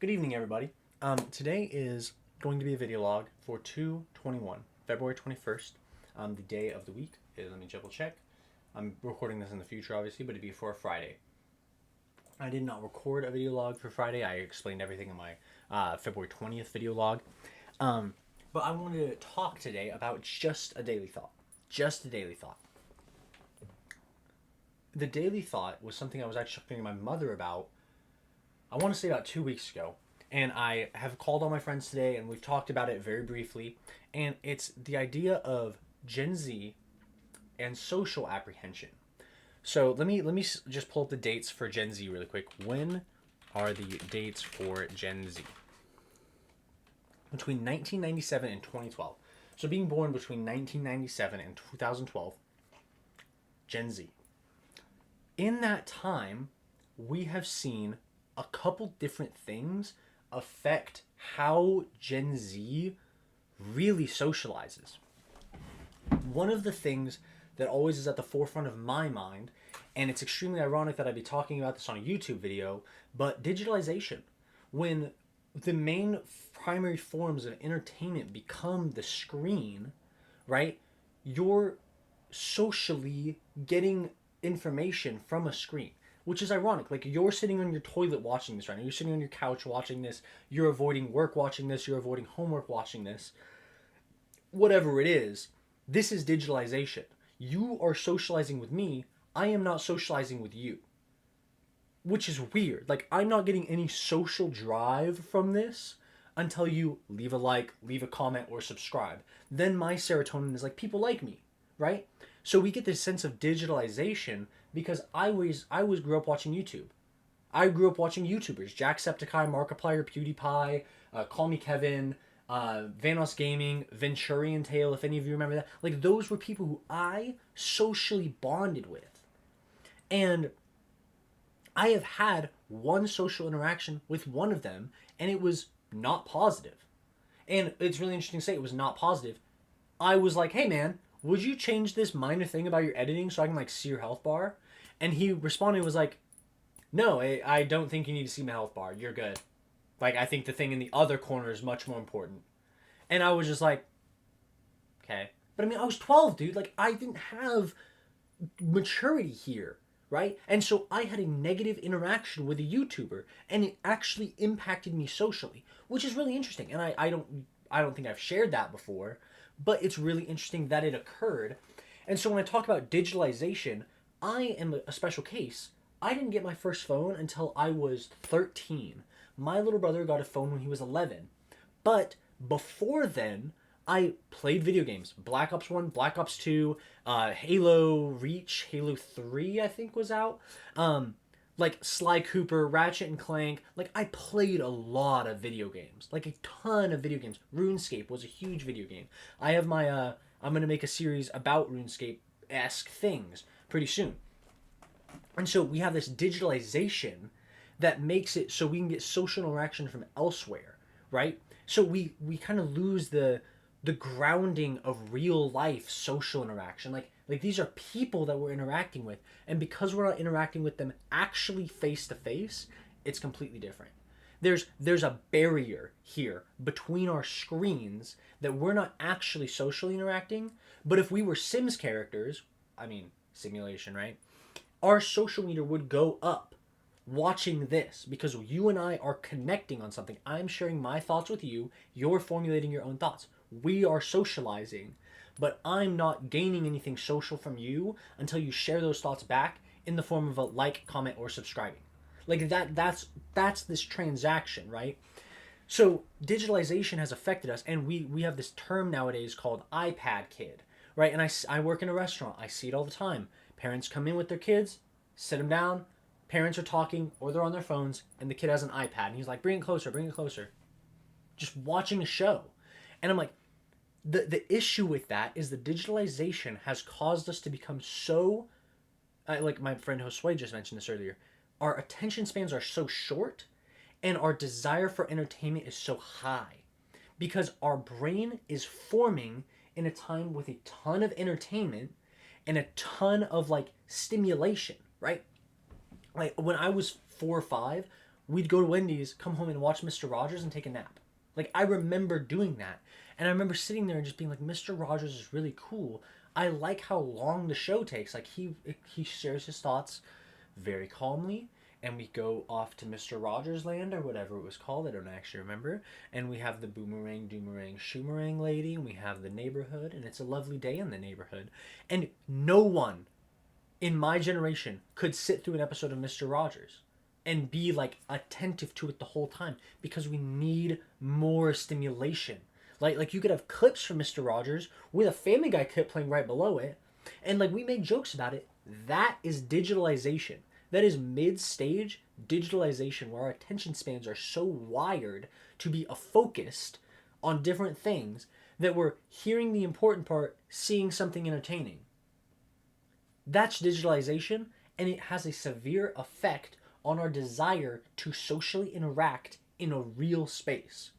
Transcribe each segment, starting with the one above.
Good evening, everybody. Today is going to be a video log for 2/21, February 21st, the day of the week. Let me double check. I'm recording this in the future, obviously, but it'd be for a Friday. I did not record a video log for Friday. I explained everything in my February 20th video log. But I wanted to talk today about just a daily thought. Just a daily thought. The daily thought was something I was actually talking to my mother about, I want to say about 2 weeks ago. And I have called all my friends today and we've talked about it very briefly. And it's the idea of Gen Z and social apprehension. So let me just pull up the dates for Gen Z really quick. When are the dates for Gen Z? Between 1997 and 2012. So being born between 1997 and 2012, Gen Z. In that time, we have seen a couple different things affect how Gen Z really socializes. One of the things that always is at the forefront of my mind, and it's extremely ironic that I'd be talking about this on a YouTube video, but digitalization. When the main primary forms of entertainment become the screen, right? You're socially getting information from a screen, which is ironic. Like, you're sitting on your toilet watching this right now. You're sitting on your couch watching this. You're avoiding work watching this. You're avoiding homework watching this. Whatever it is, this is digitalization. You are socializing with me. I am not socializing with you. Which is weird. Like, I'm not getting any social drive from this until you leave a like, leave a comment, or subscribe. Then my serotonin is like, people like me, right? So we get this sense of digitalization because I grew up watching YouTube. I grew up watching YouTubers. Jacksepticeye, Markiplier, PewDiePie, Call Me Kevin, Vanos Gaming, Venturian Tale, if any of you remember that. Like, those were people who I socially bonded with. And I have had one social interaction with one of them, and it was not positive. And it's really interesting to say it was not positive. I was like, hey man, would you change this minor thing about your editing so I can, like, see your health bar? And he responded and was like, no, I don't think you need to see my health bar. You're good. Like, I think the thing in the other corner is much more important. And I was just like, okay. But I mean, I was 12, dude. Like, I didn't have maturity here, right? And so I had a negative interaction with a YouTuber, and it actually impacted me socially, which is really interesting. And I don't think I've shared that before, but it's really interesting that it occurred. And so when I talk about digitalization, I am a special case. I didn't get my first phone until I was 13. My little brother got a phone when he was 11. But before then, I played video games. Black Ops 1, Black Ops 2, Halo Reach, Halo 3, I think, was out. Like Sly Cooper, Ratchet and Clank. Like, I played a lot of video games. Like, a ton of video games. RuneScape was a huge video game. I have my, I'm going to make a series about RuneScape-esque things pretty soon. And so we have this digitalization that makes it so we can get social interaction from elsewhere, right? So we kind of lose the grounding of real life social interaction. Like these are people that we're interacting with, and because we're not interacting with them actually face to face, it's completely different. There's a barrier here between our screens that we're not actually socially interacting. But if we were Sims characters, I mean, simulation, right? Our social meter would go up watching this because you and I are connecting on something. I'm sharing my thoughts with you. You're formulating your own thoughts. We are socializing, but I'm not gaining anything social from you until you share those thoughts back in the form of a like, comment, or subscribing. Like that's this transaction, right? So digitalization has affected us, and we have this term nowadays called iPad kid, right? And I work in a restaurant. I see it all the time. Parents come in with their kids, sit them down. Parents are talking or they're on their phones, and the kid has an iPad, and he's like, bring it closer, bring it closer. Just watching a show. And I'm like, the issue with that is the digitalization has caused us to become so, like my friend Josue just mentioned this earlier, our attention spans are so short, and our desire for entertainment is so high. Because our brain is forming in a time with a ton of entertainment and a ton of, like, stimulation, right? Like, when I was 4 or 5, we'd go to Wendy's, come home and watch Mr. Rogers and take a nap. Like, I remember doing that. And I remember sitting there and just being like, Mr. Rogers is really cool. I like how long the show takes. Like, he shares his thoughts very calmly, and we go off to Mr. Rogers Land or whatever it was called. I don't actually remember. And we have the boomerang, doomerang, shoomerang lady, and we have the neighborhood, and it's a lovely day in the neighborhood. And no one in my generation could sit through an episode of Mr. Rogers and be like attentive to it the whole time because we need more stimulation. Like you could have clips from Mr. Rogers with a Family Guy clip playing right below it, and like we make jokes about it. That is digitalization. That is mid-stage digitalization where our attention spans are so wired to be focused on different things that we're hearing the important part, seeing something entertaining. That's digitalization, and it has a severe effect on our desire to socially interact in a real space.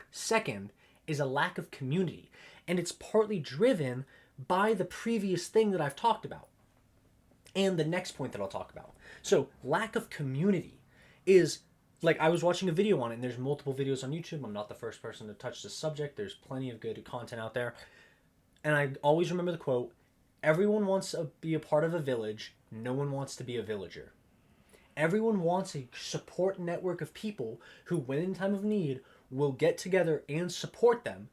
Second is a lack of community, and it's partly driven by the previous thing that I've talked about and the next point that I'll talk about. So, lack of community is like I was watching a video on it, and there's multiple videos on YouTube. I'm not the first person to touch this subject. There's plenty of good content out there. And I always remember the quote, everyone wants to be a part of a village, no one wants to be a villager. Everyone wants a support network of people who, when in time of need, will get together and support them.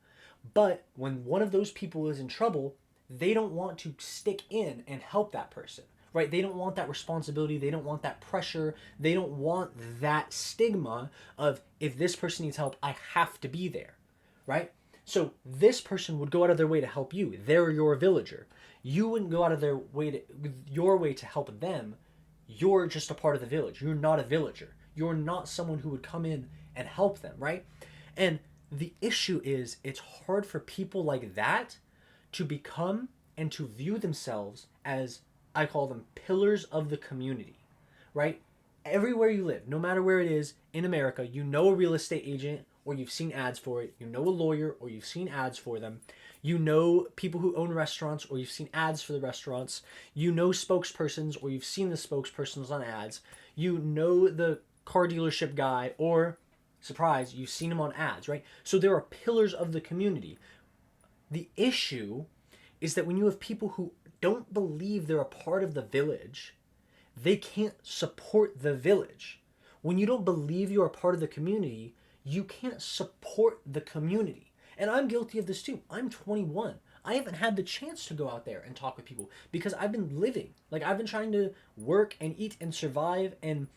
But when one of those people is in trouble, they don't want to stick in and help that person, right? They don't want that responsibility. They don't want that pressure. They don't want that stigma of, if this person needs help, I have to be there, right? So this person would go out of their way to help you. They're your villager. You wouldn't go out of your way to help them. You're just a part of the village. You're not a villager. You're not someone who would come in and help them, right? And the issue is it's hard for people like that to become and to view themselves as, I call them, pillars of the community, right? Everywhere you live, no matter where it is in America, you know a real estate agent or you've seen ads for it. You know a lawyer or you've seen ads for them. You know people who own restaurants or you've seen ads for the restaurants. You know spokespersons or you've seen the spokespersons on ads. You know the car dealership guy or, surprise, you've seen him on ads, right? So there are pillars of the community. The issue is that when you have people who don't believe they're a part of the village, they can't support the village. When you don't believe you're a part of the community, you can't support the community. And I'm guilty of this too. I'm 21. I haven't had the chance to go out there and talk with people because I've been living. Like, I've been trying to work and eat and survive and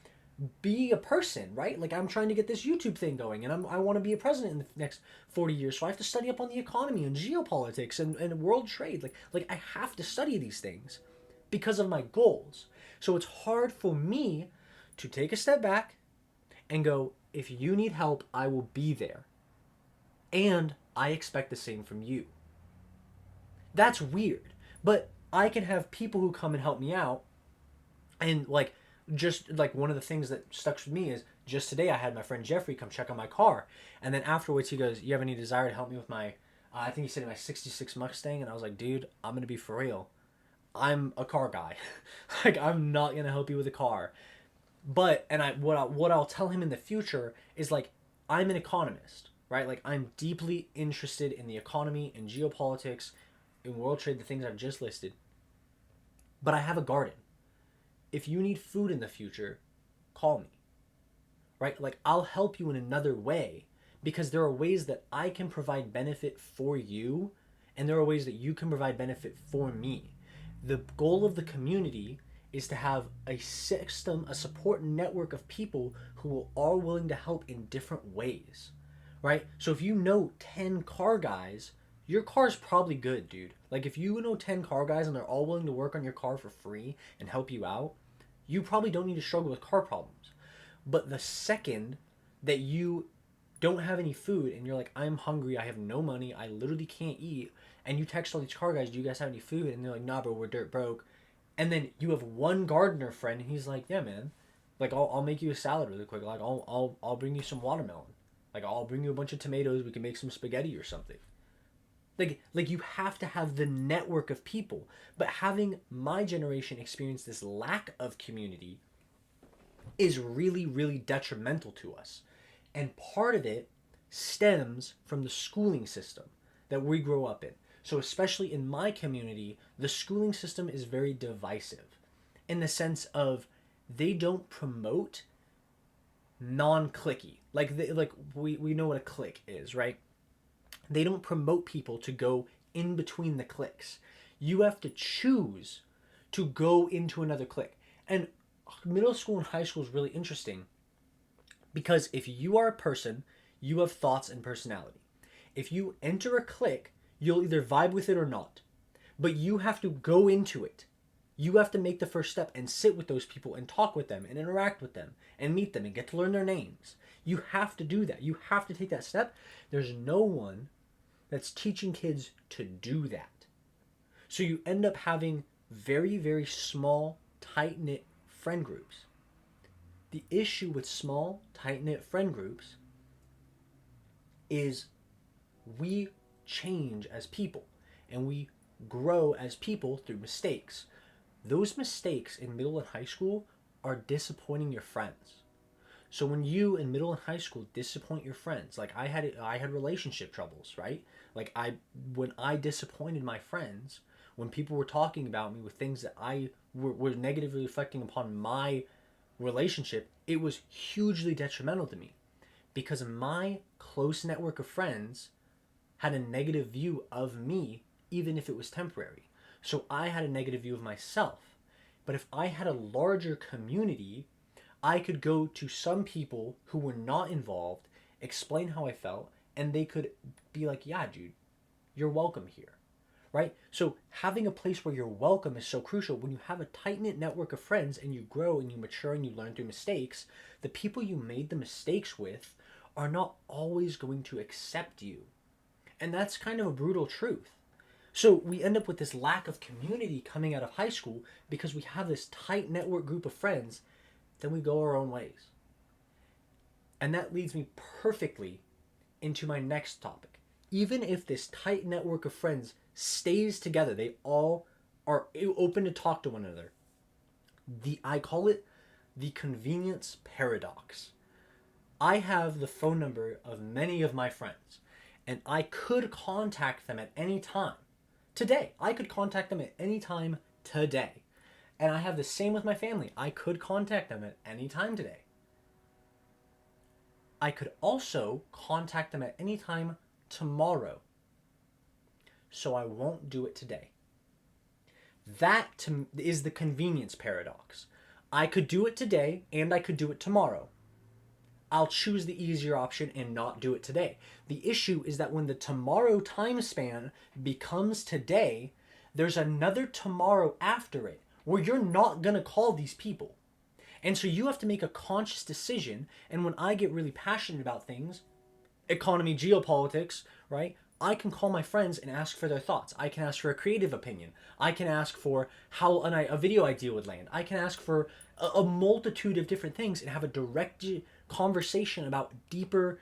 be a person, right? Like, I'm trying to get this YouTube thing going, and I want to be a president in the next 40 years, so I have to study up on the economy and geopolitics and world trade. Like I have to study these things because of my goals. So it's hard for me to take a step back and go, if you need help, I will be there. And I expect the same from you. That's weird. But I can have people who come and help me out. And like, just like one of the things that stuck with me is just today I had my friend Jeffrey come check on my car. And then afterwards he goes, you have any desire to help me with my, I think he said my 66 Mustang. And I was like, dude, I'm going to be for real. I'm a car guy. Like, I'm not going to help you with a car. But, and what I'll tell him in the future is like, I'm an economist, right? Like, I'm deeply interested in the economy and geopolitics, in world trade, the things I've just listed. But I have a garden. If you need food in the future, call me, right? Like, I'll help you in another way because there are ways that I can provide benefit for you, and there are ways that you can provide benefit for me. The goal of the community is to have a system, a support network of people who are willing to help in different ways, right? So if you know 10 car guys, your car's probably good, dude. Like, if you know 10 car guys and they're all willing to work on your car for free and help you out, you probably don't need to struggle with car problems. But the second that you don't have any food and you're like, I'm hungry, I have no money, I literally can't eat, and you text all these car guys, do you guys have any food? And they're like, nah, bro, we're dirt broke. And then you have one gardener friend, and he's like, yeah, man, like, I'll make you a salad really quick. Like, I'll bring you some watermelon. Like, I'll bring you a bunch of tomatoes. We can make some spaghetti or something. Like you have to have the network of people. But having my generation experience this lack of community is really, really detrimental to us. And part of it stems from the schooling system that we grow up in. So, especially in my community, the schooling system is very divisive in the sense of they don't promote non-clicky. We know what a clique is, right? They don't promote people to go in between the cliques. You have to choose to go into another clique. And middle school and high school is really interesting because if you are a person, you have thoughts and personality. If you enter a clique, you'll either vibe with it or not. But you have to go into it. You have to make the first step and sit with those people and talk with them and interact with them and meet them and get to learn their names. You have to do that. You have to take that step. There's no one that's teaching kids to do that. So you end up having very, very small, tight-knit friend groups. The issue with small, tight-knit friend groups is we change as people and we grow as people through mistakes. Those mistakes in middle and high school are disappointing your friends. So when you in middle and high school disappoint your friends, like I had relationship troubles, right? When I disappointed my friends, when people were talking about me with things that I were negatively reflecting upon my relationship, it was hugely detrimental to me because my close network of friends had a negative view of me, even if it was temporary. So I had a negative view of myself. But if I had a larger community, I could go to some people who were not involved, explain how I felt, and they could be like, yeah, dude, you're welcome here. Right? So having a place where you're welcome is so crucial. When you have a tight-knit network of friends and you grow and you mature and you learn through mistakes, the people you made the mistakes with are not always going to accept you. And that's kind of a brutal truth. So we end up with this lack of community coming out of high school because we have this tight network group of friends, then we go our own ways. And that leads me perfectly into my next topic. Even if this tight network of friends stays together, they all are open to talk to one another. I call it the convenience paradox. I have the phone number of many of my friends, and I could contact them at any time. Today, I could contact them at any time today. And I have the same with my family. I could contact them at any time today. I could also contact them at any time tomorrow. So I won't do it today. That is the convenience paradox. I could do it today and I could do it tomorrow. I'll choose the easier option and not do it today. The issue is that when the tomorrow time span becomes today, there's another tomorrow after it where you're not going to call these people. And so you have to make a conscious decision. And when I get really passionate about things, economy, geopolitics, right? I can call my friends and ask for their thoughts. I can ask for a creative opinion. I can ask for how a video idea would land. I can ask for a multitude of different things and have a direct conversation about deeper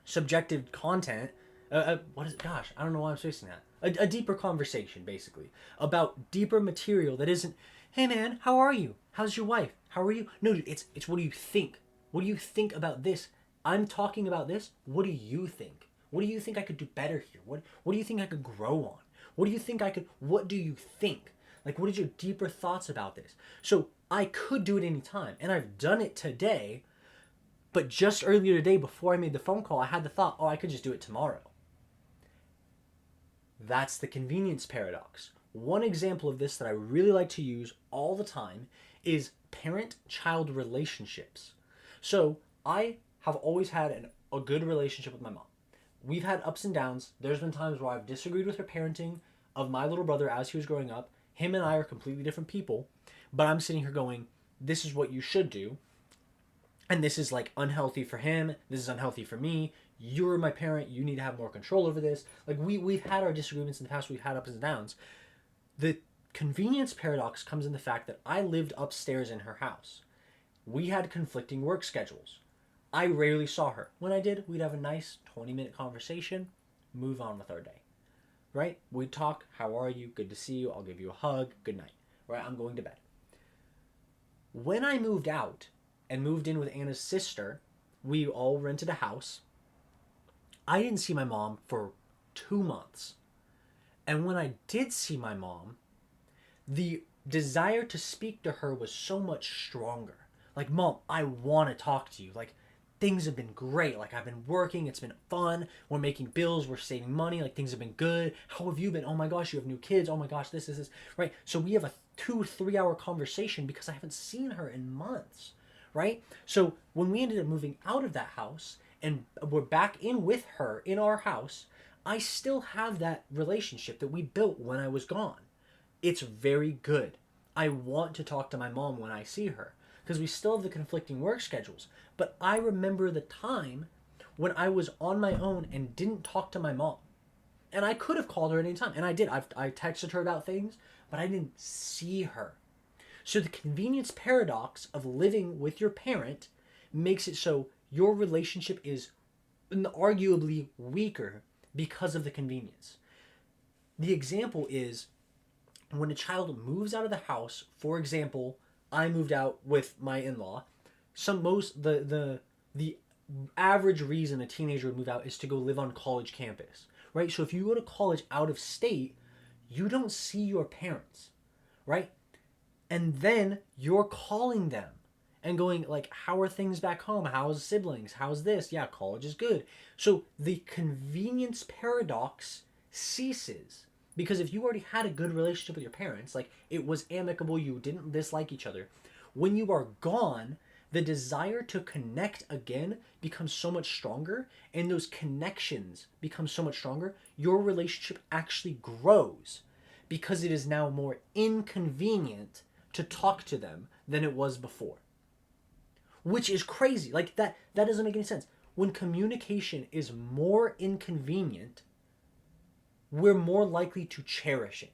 subjective content. What is it? Gosh, I don't know why I'm spacing that. A deeper conversation, basically, about deeper material that isn't, hey man, how are you? How's your wife? How are you? No, dude, it's what do you think? What do you think about this? I'm talking about this. What do you think? What do you think I could do better here? What do you think I could grow on? What do you think I could? What do you think? Like, what is your deeper thoughts about this? So I could do it anytime, and I've done it today. But just earlier today, before I made the phone call, I had the thought, oh, I could just do it tomorrow. That's the convenience paradox. One example of this that I really like to use all the time is parent-child relationships. So I have always had a good relationship with my mom. We've had ups and downs. There's been times where I've disagreed with her parenting of my little brother as he was growing up. Him and I are completely different people, but I'm sitting here going, this is what you should do. And this is like unhealthy for him. This is unhealthy for me. You're my parent. You need to have more control over this. Like we've had our disagreements in the past. We've had ups and downs. The convenience paradox comes in the fact that I lived upstairs in her house. We had conflicting work schedules. I rarely saw her. When I did, we'd have a nice 20-minute conversation, move on with our day. Right? We'd talk, how are you? Good to see you. I'll give you a hug. Good night. Right? I'm going to bed. When I moved out and moved in with Anna's sister, we all rented a house. I didn't see my mom for 2 months. And when I did see my mom, the desire to speak to her was so much stronger. Like, Mom, I want to talk to you. Like, things have been great. Like, I've been working. It's been fun. We're making bills. We're saving money. Like, things have been good. How have you been? Oh my gosh, you have new kids. Oh my gosh, this. Right? So we have a 2-3 hour conversation because I haven't seen her in months. Right? So when we ended up moving out of that house and we're back in with her in our house, I still have that relationship that we built when I was gone. It's very good. I want to talk to my mom when I see her because we still have the conflicting work schedules. But I remember the time when I was on my own and didn't talk to my mom. And I could have called her at any time. And I did. I texted her about things, but I didn't see her. So the convenience paradox of living with your parent makes it so your relationship is arguably weaker because of the convenience. The example is when a child moves out of the house. For example, I moved out with my in-law. The average reason a teenager would move out is to go live on college campus, right? So if you go to college out of state, you don't see your parents, right? And then you're calling them and going like, how are things back home? How's siblings? How's this? Yeah, college is good. So the convenience paradox ceases because if you already had a good relationship with your parents, like it was amicable, you didn't dislike each other, when you are gone, the desire to connect again becomes so much stronger, and those connections become so much stronger. Your relationship actually grows because it is now more inconvenient to talk to them than it was before. Which is crazy. Like that doesn't make any sense. When communication is more inconvenient, we're more likely to cherish it.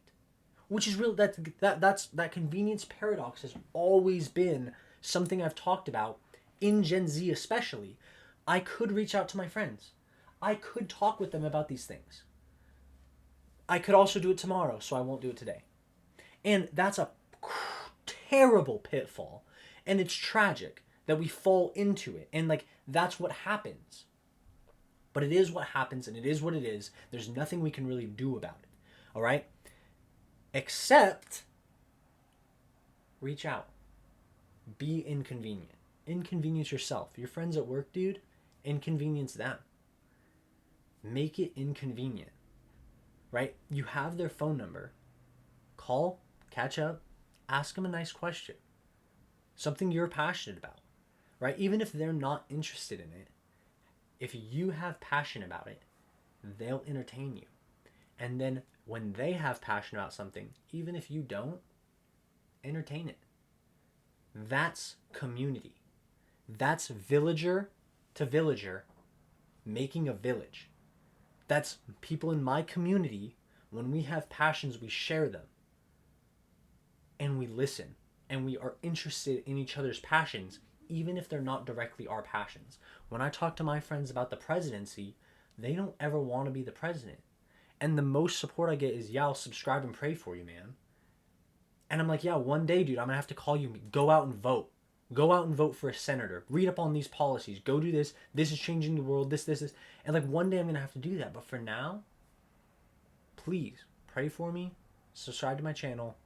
Which is real. That convenience paradox has always been something I've talked about in Gen Z especially. I could reach out to my friends. I could talk with them about these things. I could also do it tomorrow, so I won't do it today. And that's a terrible pitfall. And it's tragic that we fall into it. And like that's what happens. But it is what happens and it is what it is. There's nothing we can really do about it. All right? Except reach out. Be inconvenient. Inconvenience yourself. Your friends at work, dude, inconvenience them. Make it inconvenient. Right? You have their phone number. Call, catch up, ask them a nice question. Something you're passionate about. Right? Even if they're not interested in it, if you have passion about it, they'll entertain you. And then when they have passion about something, even if you don't, entertain it. That's community. That's villager to villager making a village. That's people in my community. When we have passions, we share them. And we listen. And we are interested in each other's passions, even if they're not directly our passions. When I talk to my friends about the presidency, they don't ever want to be the president. And the most support I get is, yeah, I'll subscribe and pray for you, man. And I'm like, yeah, one day, dude, I'm going to have to call you. Go out and vote. Go out and vote for a senator. Read up on these policies. Go do this. This is changing the world. This. And like one day I'm going to have to do that. But for now, please pray for me. Subscribe to my channel.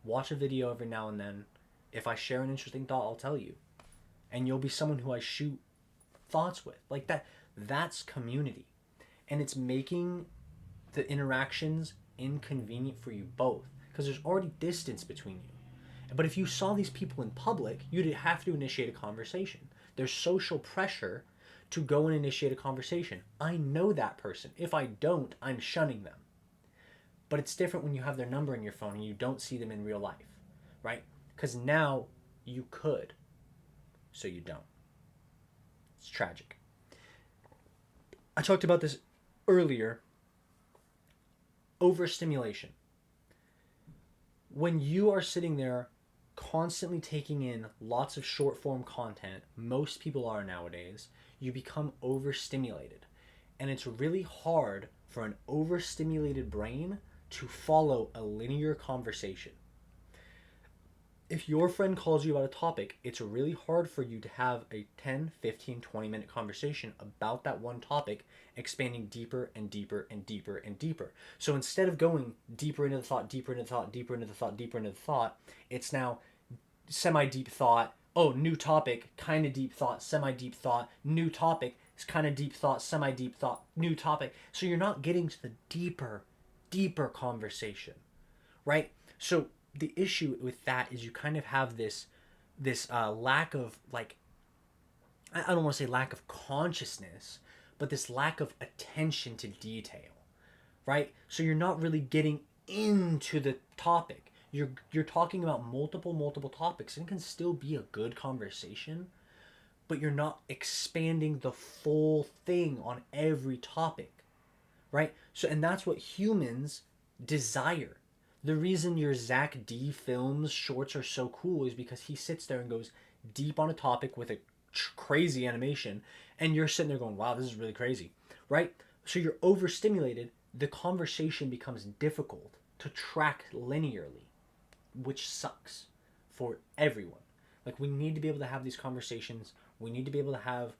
Watch a video every now and then. If I share an interesting thought, I'll tell you. And you'll be someone who I shoot thoughts with. Like that. That's community. And it's making the interactions inconvenient for you both. Because there's already distance between you. But if you saw these people in public, you'd have to initiate a conversation. There's social pressure to go and initiate a conversation. I know that person. If I don't, I'm shunning them. But it's different when you have their number in your phone and you don't see them in real life, right? Because now you could, so you don't. It's tragic. I talked about this earlier. Overstimulation. When you are sitting there constantly taking in lots of short form content, most people are nowadays, you become overstimulated. And it's really hard for an overstimulated brain to follow a linear conversation. If your friend calls you about a topic, it's really hard for you to have a 10, 15, 20-minute conversation about that one topic, expanding deeper and deeper and deeper and deeper. So instead of going deeper into the thought, deeper into the thought, deeper into the thought, deeper into the thought, it's now semi-deep thought, oh, new topic, kind of deep thought, semi-deep thought, new topic, it's kind of deep thought, semi-deep thought, new topic. So you're not getting to the deeper conversation, right? So the issue with that is you kind of have this lack of, like, I don't want to say lack of consciousness, but this lack of attention to detail, right? So you're not really getting into the topic. You're talking about multiple topics, and it can still be a good conversation, but you're not expanding the full thing on every topic, right? So, and that's what humans desire. The reason your Zach D films shorts are so cool is because he sits there and goes deep on a topic with a crazy animation, and you're sitting there going, wow, this is really crazy, right? So you're overstimulated. The conversation becomes difficult to track linearly, which sucks for everyone. Like, we need to be able to have these conversations. We need to be able to have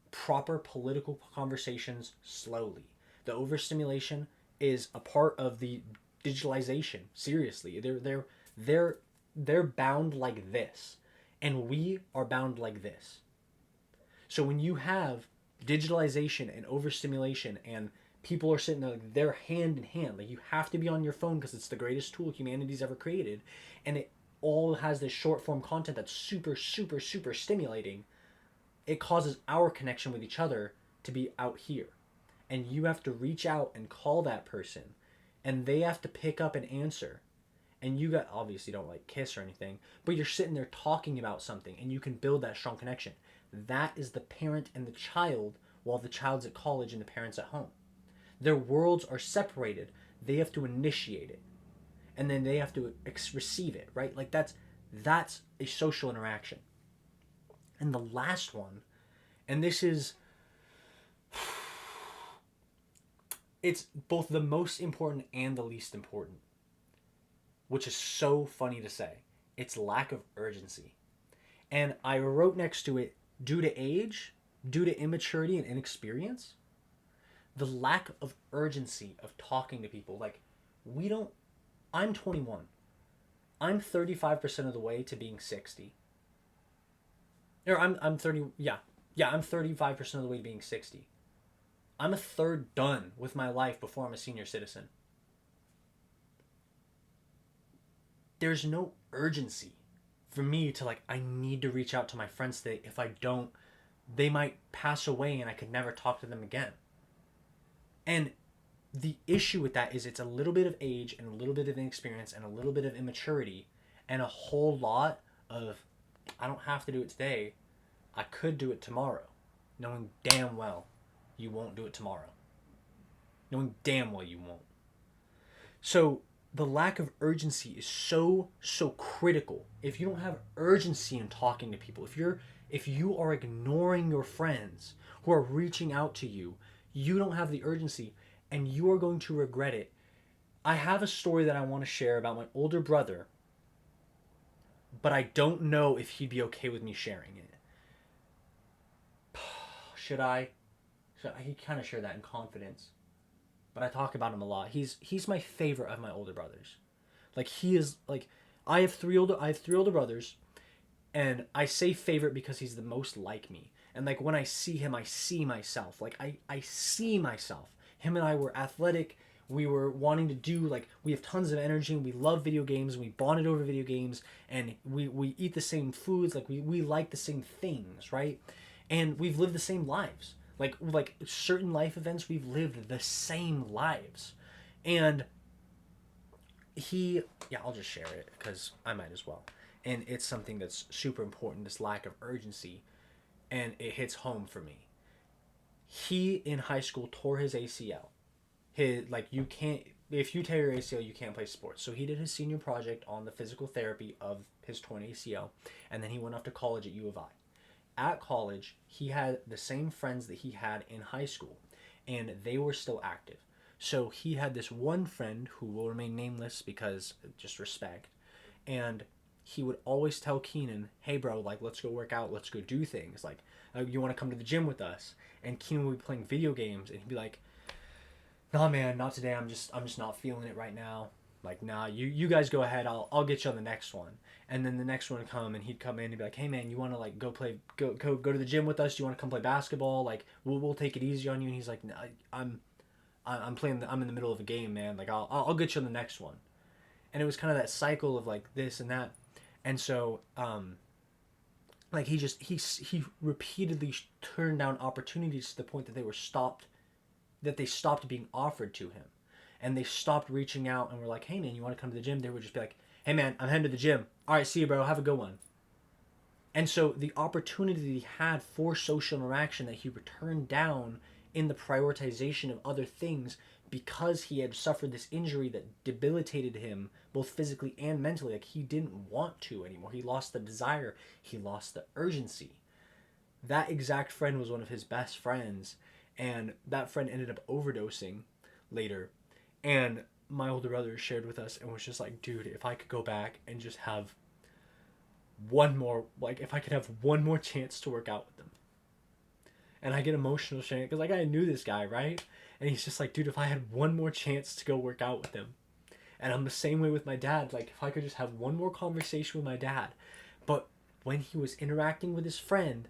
proper political conversations slowly. The overstimulation is a part of the digitalization. Seriously, they're bound like this, and we are bound like this. So when you have digitalization and overstimulation, and people are sitting there, like, they're hand in hand, like, you have to be on your phone because it's the greatest tool humanity's ever created, and it all has this short form content that's super stimulating. It causes our connection with each other to be out here, and you have to reach out and call that person, and they have to pick up and answer, and you got, obviously don't like kiss or anything, but you're sitting there talking about something, and you can build that strong connection. That is the parent and the child, while the child's at college and the parent's at home. Their worlds are separated. They have to initiate it, and then they have to receive it, right? Like, that's a social interaction. And the last one, and this is, it's both the most important and the least important, which is so funny to say. It's lack of urgency. And I wrote next to it, due to age, due to immaturity and inexperience, the lack of urgency of talking to people. Like, we don't, I'm 21. I'm 35% of the way to being 60. Or I'm 30, yeah. Yeah, I'm 35% of the way to being 60. I'm a third done with my life before I'm a senior citizen. There's no urgency for me to, like, I need to reach out to my friends today. If I don't, they might pass away and I could never talk to them again. And the issue with that is it's a little bit of age and a little bit of inexperience and a little bit of immaturity and a whole lot of, I don't have to do it today. I could do it tomorrow, knowing damn well you won't do it tomorrow. Knowing damn well you won't. So the lack of urgency is so critical. If you don't have urgency in talking to people, if you are ignoring your friends who are reaching out to you, you don't have the urgency, and you are going to regret it. I have a story that I want to share about my older brother, but I don't know if he'd be okay with me sharing it. Should I? He kind of shared that in confidence, but I talk about him a lot. He's my favorite of my older brothers. Like, he is, like, I have three older brothers, and I say favorite because he's the most like me. And, like, when I see him, I see myself. Like, I see myself. Him and I were athletic. We were wanting to do, like, we have tons of energy, and we love video games, and we bonded over video games, and we eat the same foods. Like, we like the same things, right? And we've lived the same lives. Like certain life events, we've lived the same lives. And yeah, I'll just share it because I might as well. And it's something that's super important, this lack of urgency, and it hits home for me. He, in high school, tore his ACL. You can't, if you tear your ACL, you can't play sports. So he did his senior project on the physical therapy of his torn ACL, and then he went off to college at U of I. At college, he had the same friends that he had in high school, and they were still active. So he had this one friend who will remain nameless because just respect, and he would always tell Keenan, hey bro, like let's go work out, let's go do things, like you want to come to the gym with us? And Keenan would be playing video games and he'd be like, nah man, not today, I'm just not feeling it right now. Like, nah, you guys go ahead, I'll get you on the next one. And then the next one would come and he'd come in and be like, hey man, you want to like go to the gym with us? Do you want to come play basketball? Like we'll take it easy on you. And he's like, nah, I'm playing, I'm in the middle of a game, man. Like I'll get you on the next one. And it was kind of that cycle of like this and that. And so like he repeatedly turned down opportunities to the point that they stopped being offered to him, and they stopped reaching out and were like, hey man, you want to come to the gym? They would just be like, hey man, I'm heading to the gym, all right, see you bro, have a good one. And so the opportunity that he had for social interaction that he returned down in the prioritization of other things, because he had suffered this injury that debilitated him both physically and mentally. Like, he didn't want to anymore. He lost the desire. He lost the urgency. That exact friend was one of his best friends, and that friend ended up overdosing later. And my older brother shared with us and was just like, dude, if I could go back and just have one more, like if I could have one more chance to work out with them. And I get emotional sharing it because like I knew this guy, right? And he's just like, dude, if I had one more chance to go work out with him. And I'm the same way with my dad. Like, if I could just have one more conversation with my dad. But when he was interacting with his friend,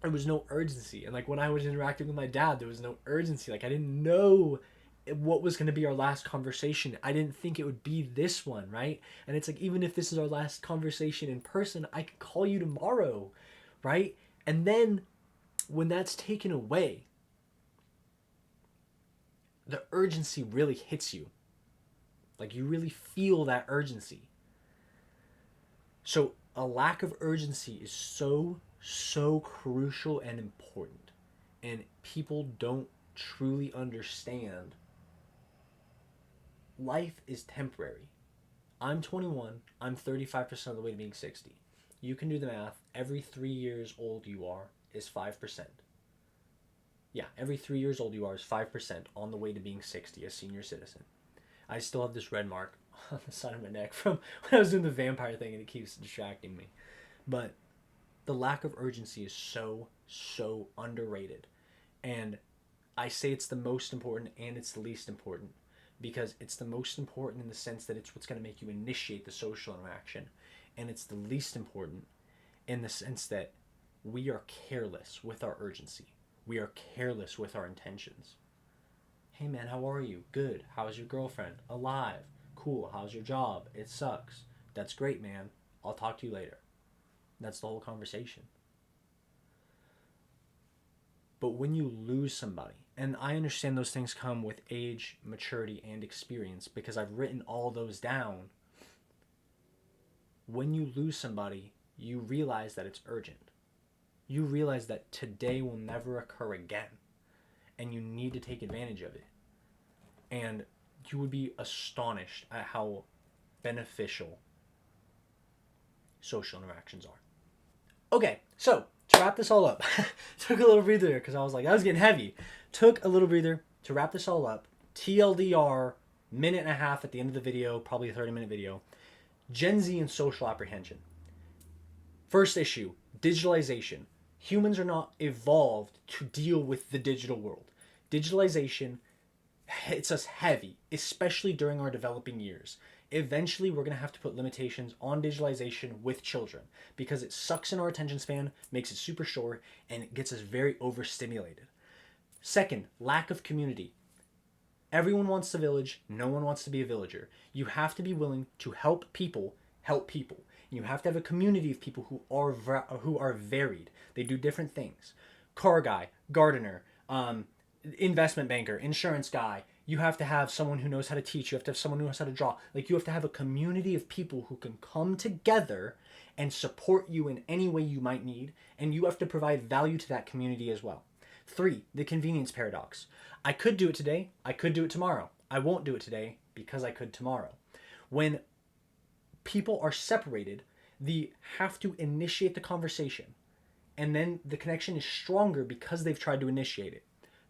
there was no urgency. And like when I was interacting with my dad, there was no urgency. Like, I didn't know what was going to be our last conversation. I didn't think it would be this one, right? And it's like, even if this is our last conversation in person, I could call you tomorrow, right? And then when that's taken away, the urgency really hits you. Like, you really feel that urgency. So a lack of urgency is so crucial and important. And people don't truly understand. Life is temporary. I'm 21. I'm 35% of the way to being 60. You can do the math. Every 3 years old you are is 5%. Yeah, every 3 years old you are is 5% on the way to being 60, a senior citizen. I still have this red mark on the side of my neck from when I was doing the vampire thing, and it keeps distracting me. But the lack of urgency is so underrated. And I say it's the most important and it's the least important, because it's the most important in the sense that it's what's going to make you initiate the social interaction. And it's the least important in the sense that we are careless with our urgency. We are careless with our intentions. Hey man, how are you? Good. How's your girlfriend? Alive. Cool. How's your job? It sucks. That's great, man. I'll talk to you later. That's the whole conversation. But when you lose somebody, and I understand those things come with age, maturity, and experience, because I've written all those down. When you lose somebody, you realize that it's urgent. You realize that today will never occur again, and you need to take advantage of it. And you would be astonished at how beneficial social interactions are. Okay, so to wrap this all up, took a little breather there because I was like, that was getting heavy. Took a little breather to wrap this all up. TLDR, minute and a half at the end of the video, probably a 30-minute video. Gen Z and social apprehension. First issue, digitalization. Humans are not evolved to deal with the digital world. Digitalization hits us heavy, especially during our developing years. Eventually, we're going to have to put limitations on digitalization with children because it sucks in our attention span, makes it super short, and it gets us very overstimulated. Second, lack of community. Everyone wants to village. No one wants to be a villager. You have to be willing to help people help people. You have to have a community of people who are varied. They do different things. Car guy, gardener, investment banker, insurance guy. You have to have someone who knows how to teach. You have to have someone who knows how to draw. Like, you have to have a community of people who can come together and support you in any way you might need. And you have to provide value to that community as well. 3, the convenience paradox. I could do it today. I could do it tomorrow. I won't do it today because I could tomorrow. When people are separated, they have to initiate the conversation. And then the connection is stronger because they've tried to initiate it.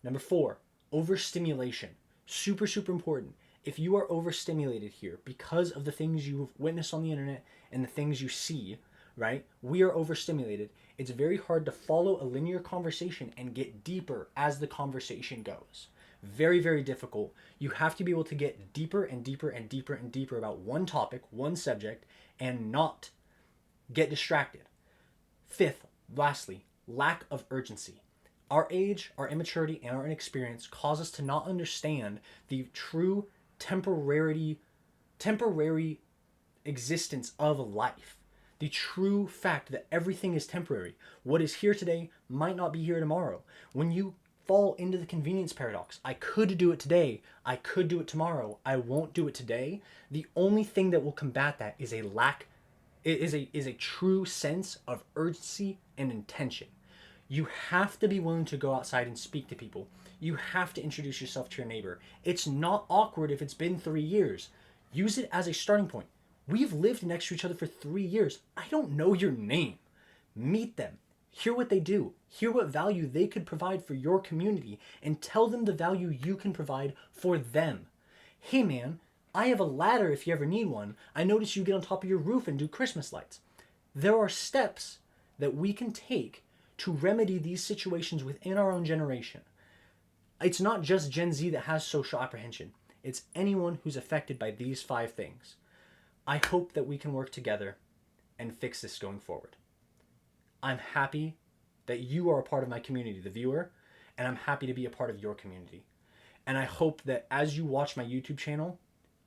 Number 4, overstimulation. Super important. If you are overstimulated here because of the things you've witnessed on the internet and the things you see, right? We are overstimulated. It's very hard to follow a linear conversation and get deeper as the conversation goes. Very, very difficult. You have to be able to get deeper and deeper and deeper and deeper about one topic, one subject, and not get distracted. Fifth, lastly, lack of urgency. Our age, our immaturity, and our inexperience cause us to not understand the true temporary existence of life. The true fact that everything is temporary. What is here today might not be here tomorrow. When you fall into the convenience paradox, I could do it today, I could do it tomorrow, I won't do it today, the only thing that will combat that is a true sense of urgency and intention. You have to be willing to go outside and speak to people. You have to introduce yourself to your neighbor. It's not awkward if it's been 3 years. Use it as a starting point. We've lived next to each other for 3 years. I don't know your name. Meet them. Hear what they do. Hear what value they could provide for your community, and tell them the value you can provide for them. Hey man, I have a ladder if you ever need one. I notice you get on top of your roof and do Christmas lights. There are steps that we can take to remedy these situations within our own generation. It's not just Gen Z that has social apprehension. It's anyone who's affected by these 5 things. I hope that we can work together and fix this going forward. I'm happy that you are a part of my community, the viewer, and I'm happy to be a part of your community. And I hope that as you watch my YouTube channel,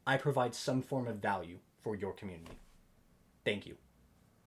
I provide some form of value for your community. Thank you.